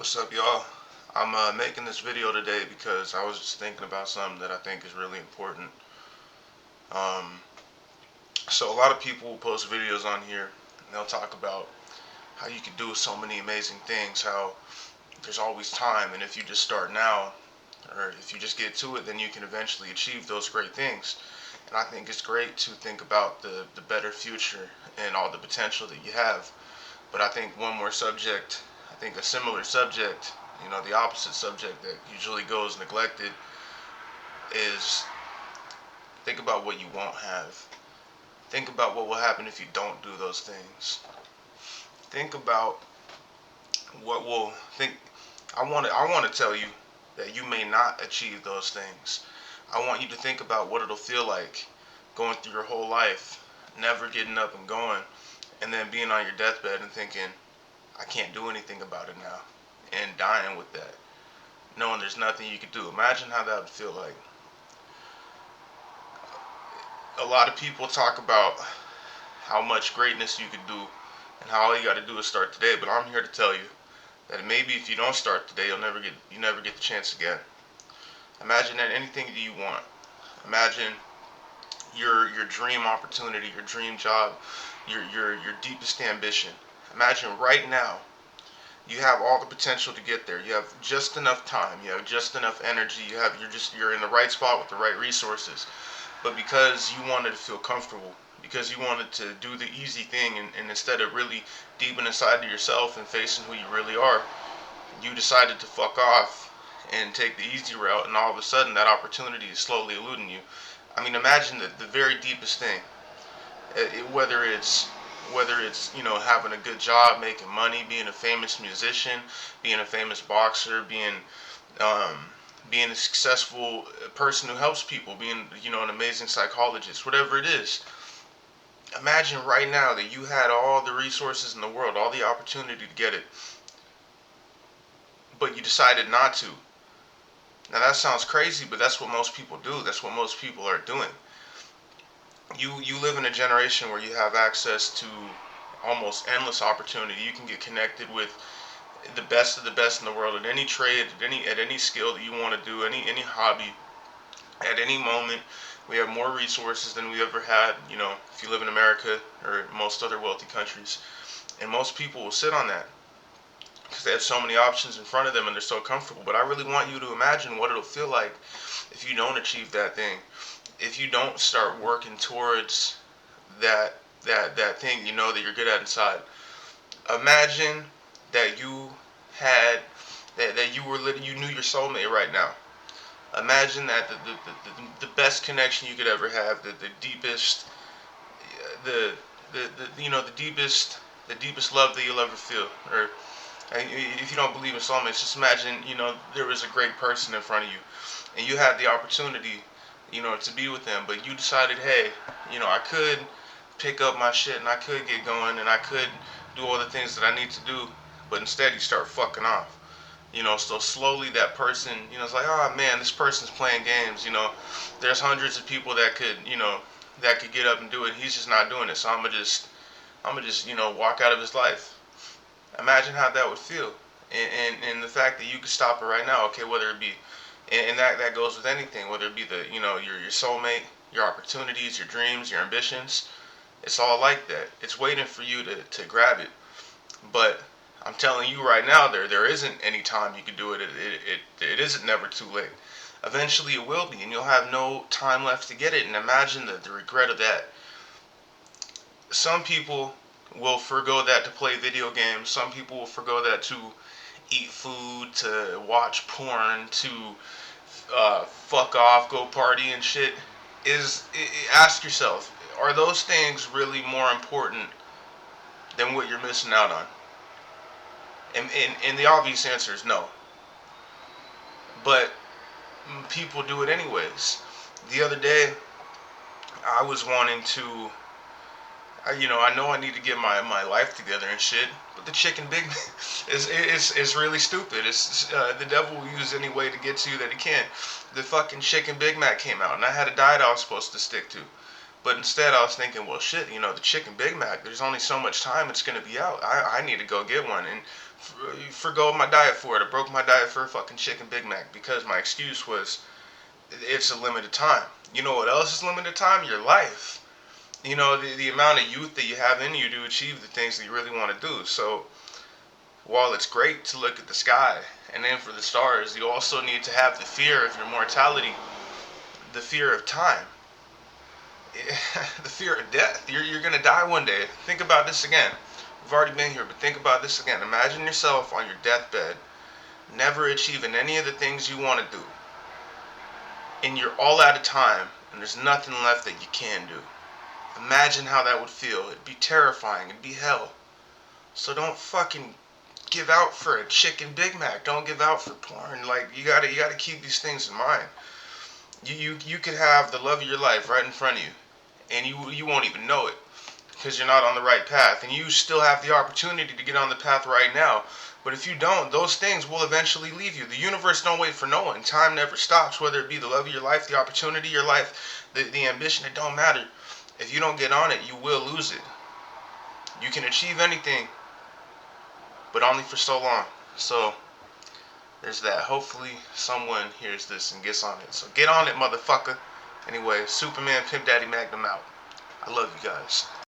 What's up, y'all? I'm making this video today because I was just thinking about something that I think is really important. Um, so a lot of people will post videos on here and they'll talk about how you can do so many amazing things, how there's always time, and if you just start now, or if you just get to it, then you can eventually achieve those great things. And I think it's great to think about the better future and all the potential that you have. But I think one more subject, I think a similar subject, the opposite subject that usually goes neglected is think about what you won't have. Think about what will happen if you don't do those things. Think about what will think I want to tell you that you may not achieve those things. I want you to think about what it'll feel like going through your whole life, never getting up and going, and then being on your deathbed and thinking, I can't do anything about it now, and dying with that, knowing there's nothing you could do. Imagine how that would feel like. A lot of people talk about how much greatness you could do and how all you got to do is start today, but I'm here to tell you that maybe if you don't start today, you never get the chance again. Imagine that anything that you want. Imagine your dream opportunity, your dream job, your deepest ambition. Imagine right now you have all the potential to get there. You have just enough time. You have just enough energy. You're in the right spot with the right resources. But because you wanted to feel comfortable, because you wanted to do the easy thing, and instead of really deep inside to yourself and facing who you really are, you decided to fuck off and take the easy route, and all of a sudden that opportunity is slowly eluding you. I mean, imagine the very deepest thing, whether it's having a good job, making money, being a famous musician, being a famous boxer, um, being a successful person who helps people, being an amazing psychologist, whatever it is. Imagine right now that you had all the resources in the world, all the opportunity to get it, but you decided not to. Now that sounds crazy, but that's what most people do. That's what most people are doing. You live in a generation where you have access to almost endless opportunity. You can get connected with the best of the best in the world at any trade, at any skill that you want to do, any hobby, at any moment. We have more resources than we ever had. If you live in America or most other wealthy countries, and most people will sit on that because they have so many options in front of them and they're so comfortable. But I really want you to imagine what it'll feel like if you don't achieve that thing, if you don't start working towards that thing that you're good at inside. Imagine that had that you knew your soulmate right now. Imagine that the best connection you could ever have, the deepest, the deepest love that you'll ever feel. Or if you don't believe in soulmates, just imagine there was a great person in front of you, and you had the opportunity to be with them, but you decided, hey, I could pick up my shit and I could get going and I could do all the things that I need to do, but instead you start fucking off. So slowly that person, it's like, oh man, this person's playing games. There's hundreds of people that could get up and do it. He's just not doing it. So I'm gonna just walk out of his life. Imagine how that would feel, and the fact that you could stop it right now. Okay, whether it be, and that goes with anything, whether it be your soulmate, your opportunities, your dreams, your ambitions. It's all like that. It's waiting for you to grab it. But I'm telling you right now, there isn't any time you can do it. It isn't never too late. Eventually it will be, and you'll have no time left to get it. And imagine the regret of that. Some people will forgo that to play video games. Some people will forgo that to eat food, to watch porn, to fuck off, go party and shit. Ask yourself, are those things really more important than what you're missing out on? And the obvious answer is no. But people do it anyways. The other day, I was wanting to, I know I need to get my life together and shit. But the chicken Big Mac is really stupid. It's the devil will use any way to get to you that he can. The fucking chicken Big Mac came out, and I had a diet I was supposed to stick to. But instead, I was thinking, well, shit, the chicken Big Mac, there's only so much time it's going to be out. I need to go get one. And forgo my diet for it. I broke my diet for a fucking chicken Big Mac because my excuse was it's a limited time. You know what else is limited time? Your life. You know, the amount of youth that you have in you to achieve the things that you really want to do. So while it's great to look at the sky and aim for the stars, you also need to have the fear of your mortality, the fear of time, the fear of death. You're going to die one day. Think about this again. We've already been here, but think about this again. Imagine yourself on your deathbed, never achieving any of the things you want to do, and you're all out of time, and there's nothing left that you can do. Imagine how that would feel. It'd be terrifying. It'd be hell. So don't fucking give out for a chicken Big Mac. Don't give out for porn. Like you gotta keep these things in mind. You could have the love of your life right in front of you, and you won't even know it because you're not on the right path, and you still have the opportunity to get on the path right now. But if you don't, those things will eventually leave you. The universe don't wait for no one. Time never stops, whether it be the love of your life, the opportunity of your life, the ambition. It don't matter. If you don't get on it, you will lose it. You can achieve anything, but only for so long. So there's that. Hopefully someone hears this and gets on it. So get on it, motherfucker. Anyway, Superman Pimp Daddy Magnum out. I love you guys.